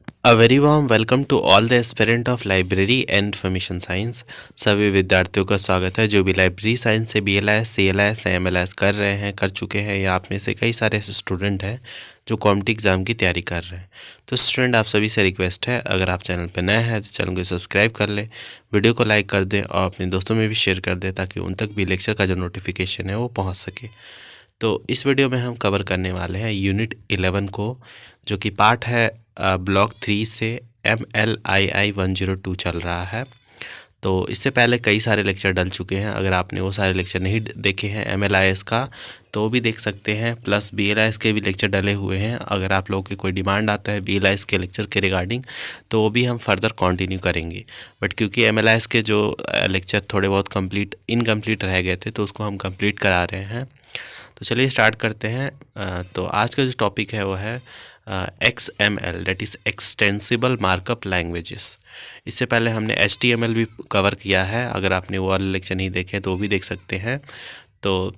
A very warm welcome to all the aspirant of library and information science। सभी विद्यार्थियों का स्वागत है जो भी लाइब्रेरी साइंस से BLS, CLS, MLS कर रहे हैं, कर चुके हैं, या आप में से कई सारे ऐसे स्टूडेंट हैं जो कॉम्पिटिटिव एग्जाम की तैयारी कर रहे हैं। तो स्टूडेंट, आप सभी से रिक्वेस्ट है, अगर आप चैनल पर नए हैं तो चैनल को सब्सक्राइब कर लें, वीडियो को लाइक कर दें और अपने दोस्तों में भी शेयर कर दें ताकि उन तक भी लेक्चर का जो नोटिफिकेशन है वो पहुँच सके। तो इस वीडियो में हम कवर करने वाले हैं यूनिट 11 को, जो कि पार्ट है ब्लॉक 3 से MLII 102 चल रहा है। तो इससे पहले कई सारे लेक्चर डल चुके हैं। अगर आपने वो सारे लेक्चर नहीं देखे हैं MLIS का तो भी देख सकते हैं, प्लस BLIS के भी लेक्चर डले हुए हैं। अगर आप लोगों की कोई डिमांड आता है BLIS के लेक्चर के रिगार्डिंग तो वो भी हम फर्दर कंटिन्यू करेंगे। बट क्योंकि MLIS के जो लेक्चर थोड़े बहुत इनकम्प्लीट रह गए थे तो उसको हम कंप्लीट करा रहे हैं। तो चलिए स्टार्ट करते हैं। तो आज का जो टॉपिक है वो है XML, that is extensible markup languages. इससे पहले हमने HTML भी कवर किया है। अगर आपने वो वाले लेक्चर नहीं देखे तो वो भी देख सकते हैं। तो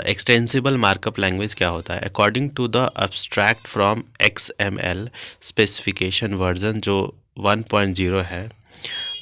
एक्सटेंसिबल मार्कअप लैंग्वेज क्या होता है? According to the abstract from XML specification version जो 1.0 है,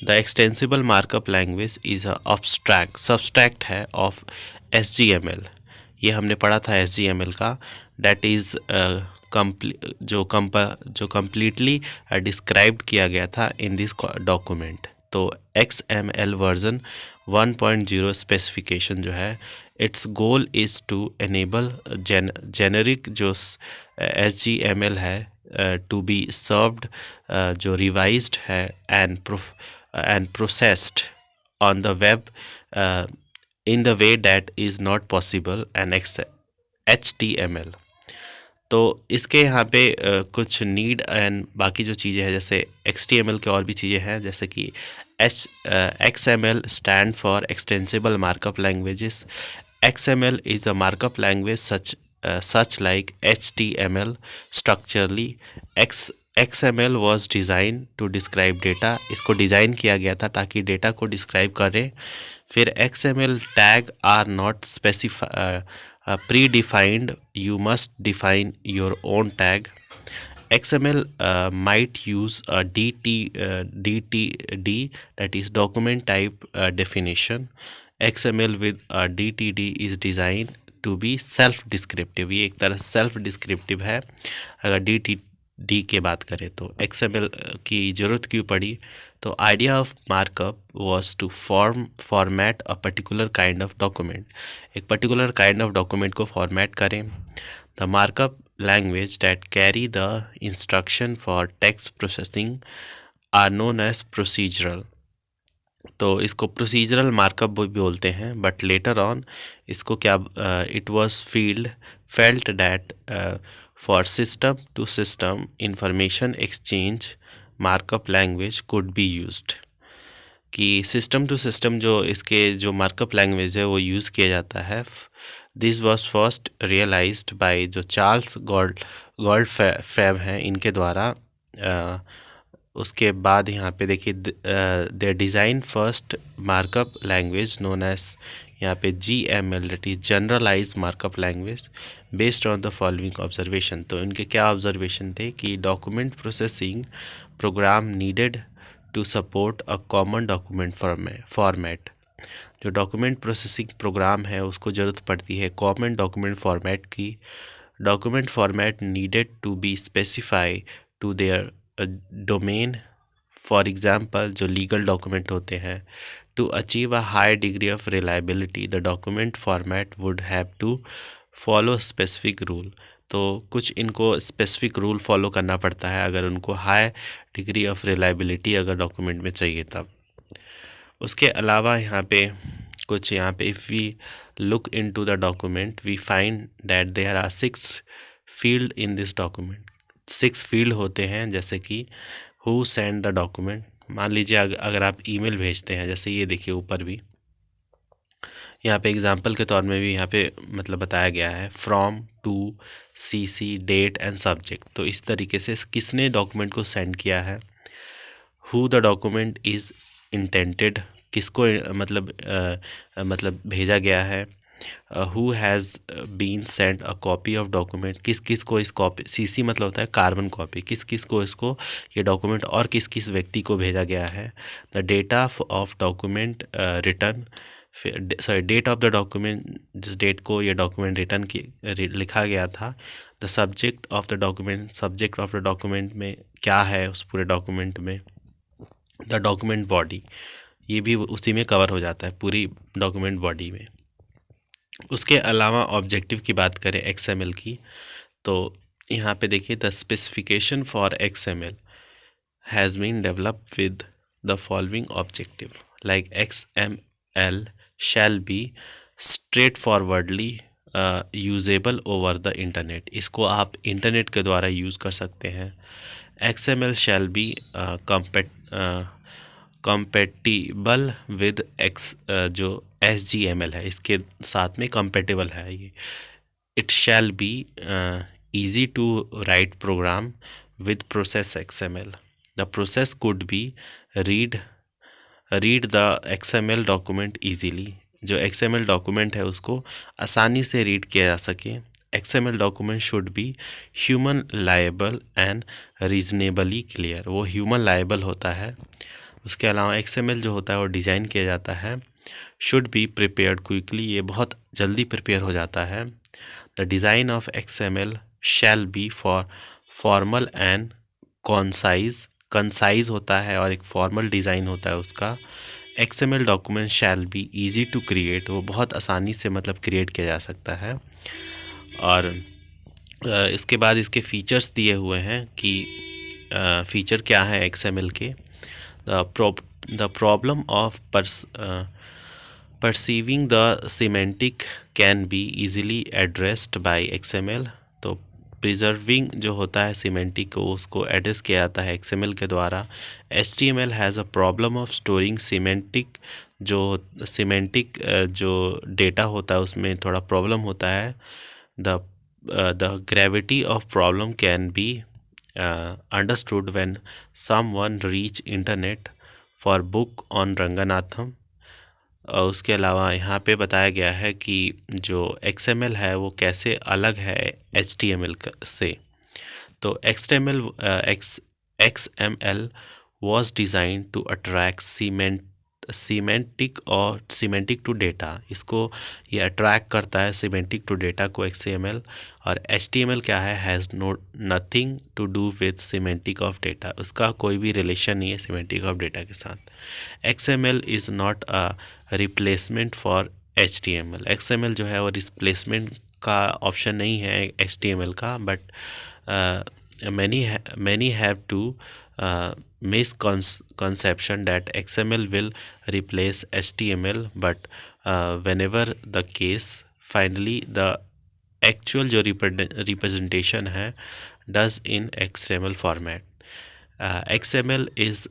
the extensible markup language is a subtract है ऑफ SGML। ये हमने पढ़ा था SGML का, डैट इज़ जो कम्प्लीटली डिस्क्राइब्ड किया गया था इन दिस डॉक्यूमेंट। तो XML वर्जन 1.0 स्पेसिफिकेशन जो है, its goal is to enable generic जो SGML है टू बी सर्व्ड, जो रिवाइज्ड है and processed on the web in the way that is not possible and HTML। तो इसके यहाँ पे कुछ नीड एंड बाकी जो चीज़ें हैं, जैसे XTML के और भी चीज़ें हैं, जैसे कि XML stand for extensible markup languages. XML is a markup language such like HTML structurally। XML was designed to describe data। इसको डिज़ाइन किया गया था ताकि डेटा को डिस्क्राइब करे। फिर XML tag are not predefined, you must define your own tag। XML might use a DTD, that is document type definition। XML with a DTD is designed to be self descriptive। ये एक तरह self descriptive है। अगर DTD के बात करें तो XML की ज़रूरत क्यों पड़ी? तो idea of markup was to format a particular kind of document. एक पर्टिकुलर काइंड ऑफ डॉक्यूमेंट को फॉर्मेट करें। The markup language that carry the instruction for text processing are known as procedural. तो इसको प्रोसीजरल मार्कअप भी बोलते हैं। But later on इसको क्या, it was felt that for system to system information exchange markup language could be used. कि system to system जो इसके जो मार्कअप लैंग्वेज है वो यूज़ किया जाता है। This was first realised by जो चार्ल्स गोल्डफ्रेम हैं, इनके द्वारा। उसके बाद यहाँ पे देखिए, they design first markup language known as यहाँ पे GML, that is generalize markup language based on the following observation. तो इनके क्या ऑब्जर्वेशन थे कि document processing program needed to support a common document format. जो डॉक्यूमेंट प्रोसेसिंग प्रोग्राम है उसको ज़रूरत पड़ती है कॉमन डॉक्यूमेंट फॉर्मेट की। Document format needed to be specify to their domain. For example जो लीगल डॉक्यूमेंट होते हैं, to achieve a high degree of reliability the document format would have to follow specific rule. तो कुछ इनको specific rule follow करना पड़ता है अगर उनको हाई डिग्री ऑफ रिलायबिलिटी अगर डॉक्यूमेंट में चाहिए तब। उसके अलावा यहाँ पे if we look into the document we find that there are 6 field in this document. 6 field होते हैं, जैसे कि हु सेंड द डॉक्यूमेंट। मान लीजिए अगर आप ईमेल भेजते हैं, जैसे ये देखिए ऊपर भी यहाँ पे एग्जाम्पल के तौर में भी यहाँ पे मतलब बताया गया है, from, to, CC, date and subject. तो इस तरीके से किसने डॉक्यूमेंट को सेंड किया है। Who the document is intended, किसको मतलब भेजा गया है। Who has been send a copy of document, किस किस को इस कॉपी, सीसी मतलब होता है कार्बन कॉपी, किस किस को इसको ये डॉक्यूमेंट और किस किस व्यक्ति को भेजा गया है। The data of document return, sorry date of the document, जिस डेट को ये डॉक्यूमेंट रिटर्न लिखा गया था। The subject of the document, subject of the document में क्या है उस पूरे डॉक्यूमेंट में। द डॉक्यूमेंट बॉडी, ये भी उसी में कवर हो जाता है पूरी डॉक्यूमेंट बॉडी में। उसके अलावा ऑब्जेक्टिव की बात करें XML की, तो यहाँ पे देखिए the specification for XML has been developed with the following objective, like XML shall be straightforwardly usable over the internet, इसको आप इंटरनेट के द्वारा यूज़ कर सकते हैं। XML shall be compatible with जो HTML है, इसके साथ में कंपेटेबल है ये। It shall be easy to write program with process XML, the process could be read the XML document easily, जो XML डॉक्यूमेंट है उसको आसानी से रीड किया जा सके। XML document should be human legible and reasonably clear, वो human legible होता है। उसके अलावा XML जो होता है वो डिज़ाइन किया जाता है। शुड बी प्रिपेयर्ड क्विकली, ये बहुत जल्दी प्रिपेयर हो जाता है। The design of XML shall B formal and concise होता है और एक फॉर्मल डिज़ाइन होता है उसका। XML document shall be easy to create, वो बहुत आसानी से मतलब क्रिएट किया जा सकता है। और इसके बाद इसके फीचर्स दिए हुए हैं कि फीचर क्या है XML के। The problem of perceiving the semantic can be easily addressed by XML, तो प्रिजर्विंग जो होता है सीमेंटिक को, उसको एड्रेस किया जाता है XML के द्वारा। HTML has a problem of storing semantic, जो सीमेंटिक जो डेटा होता है उसमें थोड़ा प्रॉब्लम होता है। The gravity of problem can be understood when someone reach internet for book on रंगनाथम। उसके अलावा यहाँ पे बताया गया है कि जो XML है वो कैसे अलग है HTML से। तो XML was designed to attract semantic और सीमेंटिक टू डेटा, इसको ये अट्रैक्ट करता है सीमेंटिक टू डेटा को XML। और HTML क्या है, has nothing to do with semantic of data, उसका कोई भी रिलेशन नहीं है सीमेंटिक ऑफ डेटा के साथ। XML is not a replacement for HTML, XML जो है वो रिप्लेसमेंट का ऑप्शन नहीं है HTML का, but many have to misconception that XML will replace HTML, but whenever the case, finally the actual जो representation है does in XML format. XML is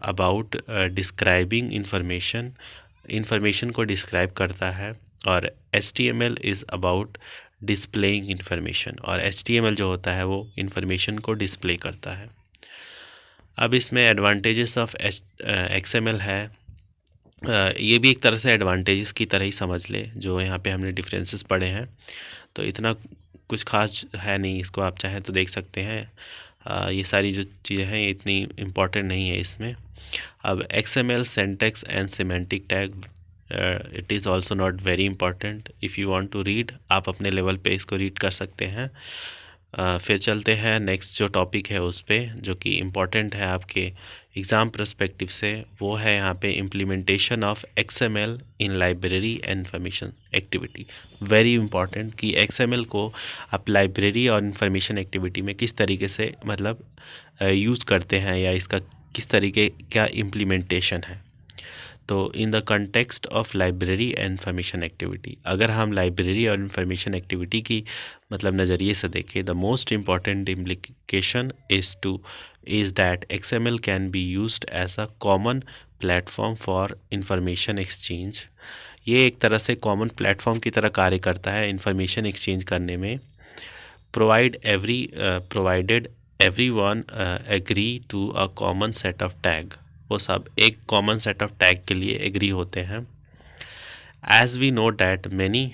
about describing information को describe करता है, और HTML is about displaying information, और HTML जो होता है वो information को display करता है। अब इसमें एडवांटेजेस ऑफ XML है, ये भी एक तरह से एडवांटेजेस की तरह ही समझ ले, जो यहाँ पे हमने डिफरेंसेस पढ़े हैं, तो इतना कुछ खास है नहीं, इसको आप चाहें तो देख सकते हैं। ये सारी जो चीज़ें हैं ये इतनी इम्पॉर्टेंट नहीं है इसमें। अब XML syntax and semantic tag, it is also not very important. If you want to read, आप अपने लेवल पे इसको रीड कर सकते हैं। फिर चलते हैं नेक्स्ट जो टॉपिक है उस पे, जो कि इम्पॉर्टेंट है आपके एग्ज़ाम पर्सपेक्टिव से, वो है यहाँ पे implementation of XML in library and information activity. Very important कि XML को आप लाइब्रेरी और इंफॉर्मेशन एक्टिविटी में किस तरीके से मतलब यूज़ करते हैं, या इसका किस तरीके क्या इम्प्लीमेंटेशन है। तो in the context of library and information activity, अगर हम लाइब्रेरी और इंफॉर्मेशन एक्टिविटी की मतलब नज़रिए से देखें, the most important implication is that XML can be used as a common platform for information exchange. ये एक तरह से कॉमन प्लेटफॉर्म की तरह कार्य करता है इंफॉर्मेशन एक्सचेंज करने में। Provided everyone agree to a common set of tag, वो सब एक कॉमन सेट ऑफ टैग के लिए एग्री होते हैं। As we know that many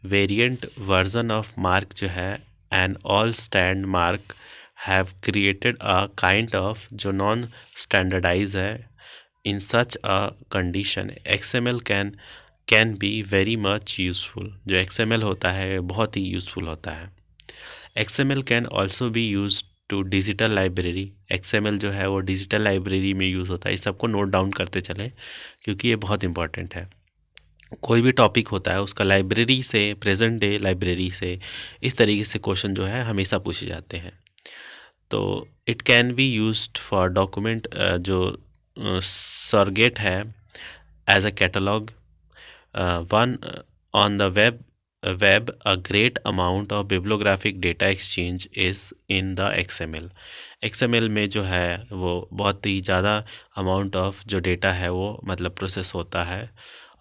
variant version of mark जो है and all stand mark have created a kind of जो नॉन स्टैंडर्डाइज है। In such a condition XML can be very much useful. जो XML होता है बहुत ही useful होता है। XML can also be use to digital library. XML जो है वो डिजिटल लाइब्रेरी में यूज़ होता है। इस सबको नोट डाउन करते चलें क्योंकि ये बहुत इंपॉर्टेंट है। कोई भी टॉपिक होता है उसका लाइब्रेरी से, प्रेजेंट डे लाइब्रेरी से इस तरीके से क्वेश्चन जो है हमेशा पूछे जाते हैं। तो it can be used for document जो सरगेट है as a catalogue one on the web a great amount of bibliographic data exchange is in the XML में जो है वो बहुत ही ज़्यादा अमाउंट ऑफ जो डेटा है वो मतलब प्रोसेस होता है।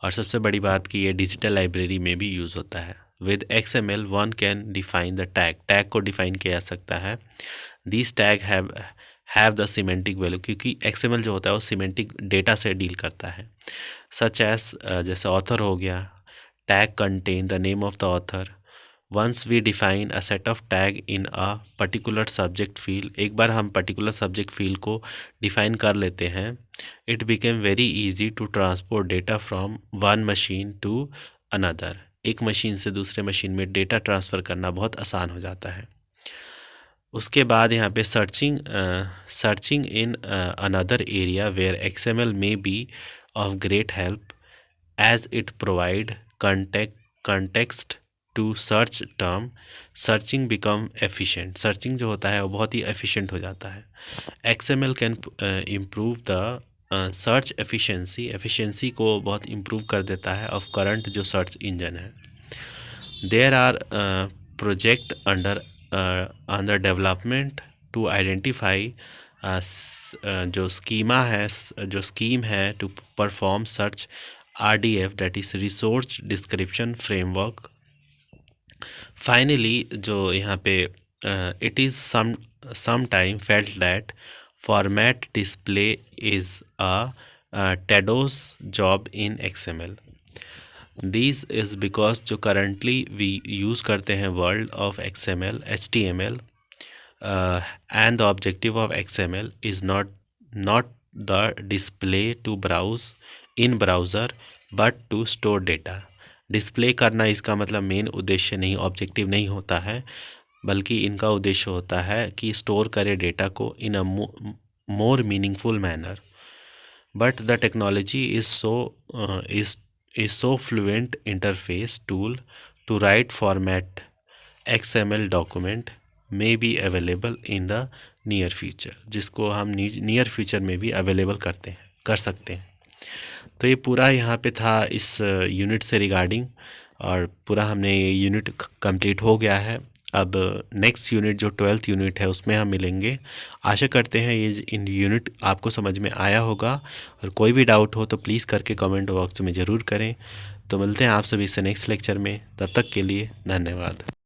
और सबसे बड़ी बात कि ये डिजिटल लाइब्रेरी में भी यूज़ होता है। With XML one can define the tag को डिफाइन किया जा सकता है। This tag have the semantic value, क्योंकि XML जो होता है वो सिमेंटिक डेटा से डील करता है। सच एज जैसे ऑथर हो गया, tag contain the name of the author. Once we define a set of tag in a particular subject field, एक बार हम पर्टिकुलर सब्जेक्ट फील्ड को डिफाइन कर लेते हैं, it became very easy to transport data from one machine to another. एक machine से दूसरे मशीन में डेटा ट्रांसफ़र करना बहुत आसान हो जाता है। उसके बाद यहाँ पे searching in another area where XML may be of great help as it provide context to search term. Searching become efficient. Searching जो होता है वो बहुत ही एफिशिएंट हो जाता है। XML can improve the search efficiency को बहुत इम्प्रूव कर देता है ऑफ करंट जो सर्च इंजन है। There are project under development to identify जो स्कीम है to perform search RDF, that is Resource Description Framework. Finally जो यहाँ पे it is sometime felt that format display is a tedious job in XML. This is because जो currently we use करते हैं world of XML, HTML, and the objective of XML is not the display to browse in browser but to store data. Display करना इसका मतलब main उद्देश्य नहीं, objective नहीं होता है, बल्कि इनका उद्देश्य होता है कि स्टोर करे डेटा को in a more meaningful manner. But the technology is so fluent interface tool to write format XML document may be available in the near future, जिसको हम नियर फ्यूचर में भी अवेलेबल कर सकते हैं। तो ये पूरा यहाँ पे था इस यूनिट से रिगार्डिंग, और पूरा हमने ये यूनिट कंप्लीट हो गया है। अब नेक्स्ट यूनिट जो 12th यूनिट है उसमें हम मिलेंगे। आशा करते हैं ये इन यूनिट आपको समझ में आया होगा, और कोई भी डाउट हो तो प्लीज़ करके कमेंट बॉक्स में ज़रूर करें। तो मिलते हैं आप सभी से नेक्स्ट लेक्चर में, तब तक के लिए धन्यवाद।